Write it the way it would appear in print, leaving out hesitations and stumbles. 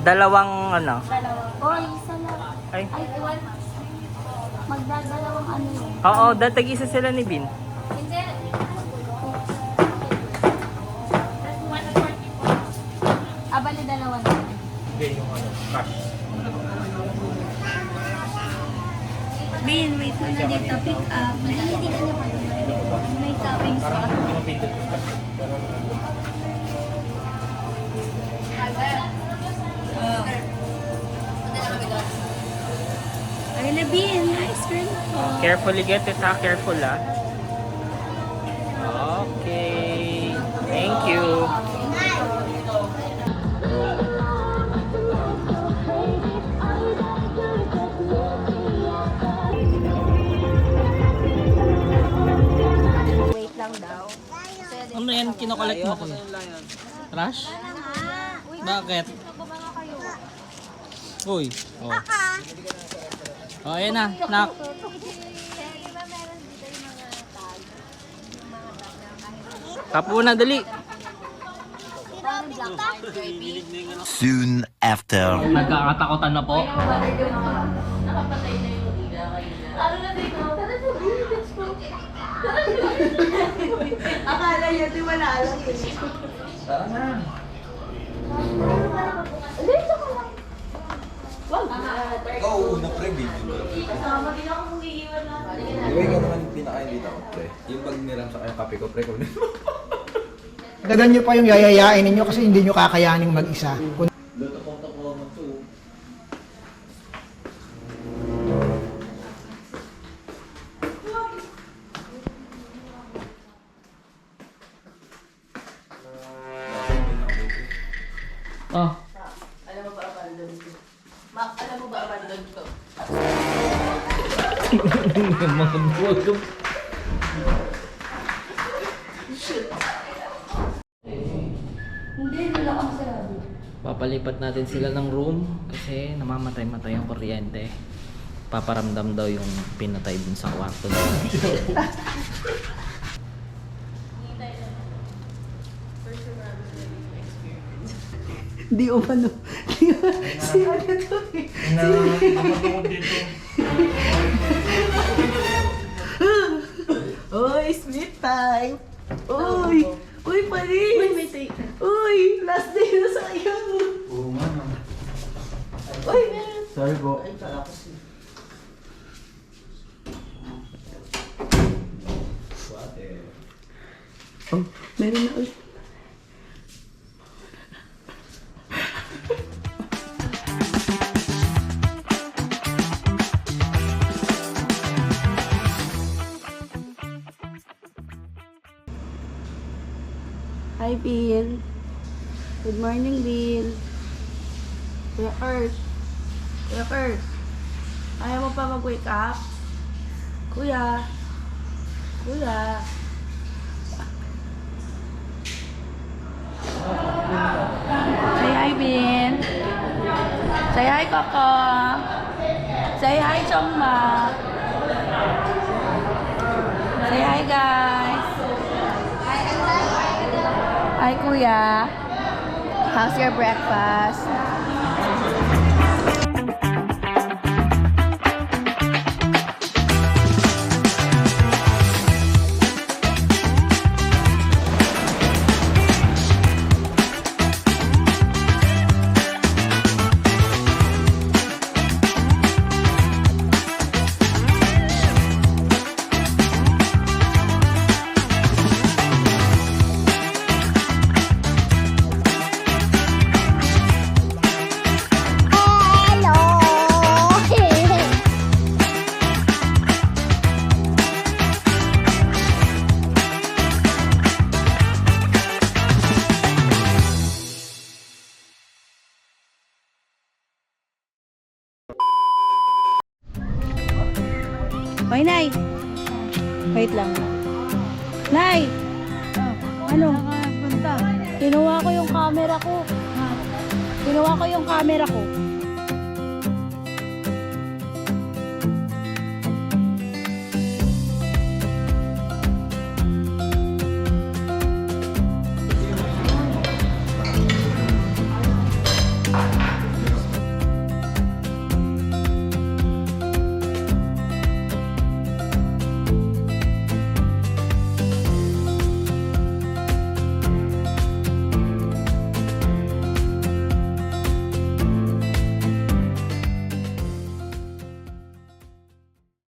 Dalawang ano? Oy, isa lang. Ay. Ay, iwan. Magdadalawang ano yun. Oo, datag-isa sila ni Bin. Hindi. Bali dalawa na. Hindi, yung ano, cash. Bin, wait mo na dito. Pick up. Hindi ka na pala. May toppings pa. Ay na, Bin. Nice girl. Carefully get it ha, careful ha. Okay. Thank you. Wait lang daw. Ano yan, kinokollect mo ko? Trash? Bakit? Uy. Oh. Oh, ayan na. Nak. Tapo na, dali. Soon after. Nagkakatakutan na po. Akala niya, di wala alam eh. Tara na. Ikaw una pre, video. Kasama din ako kung iiwan na. Di ba ikaw naman yung pinakain dito ako pre? Yung pag niram sa kayong kape ko pre, kung Dagan nyo pa yung yayayain ninyo kasi hindi nyo kakayaning mag-isa. luto ko mo to. Oh. Alam mo ba abandon ko? Alam mo ba abandon ko? Mga buwag. Hindi, wala kang sarado. Papalipat natin sila ng room kasi namamatay-matay ang kuryente. Paparamdam daw yung pinatay dun sa kwarto nila. Di umano. Si ano to eh. Uy, sweet time. Uy. Uy, Paris. Uy, may take. Uy, last day na sa iyo. Oo nga no. Uy, Sorry po. ay, kala ko si... Oh, meron na ulit. Hi, Bill. Good morning, Bill. Kuya Kurt. Kuya Kurt. Ayaw mo pa mag-wake up? Kuya. Kuya. Say hi, Bin. Say hi, Coco. Say hi, Chongma. Say hi, guys. Hi, Kuya. How's your breakfast? Hoy, Nay. Wait lang. Nay! Ano? Kinuha ko yung camera ko. Kinuha ko yung camera ko.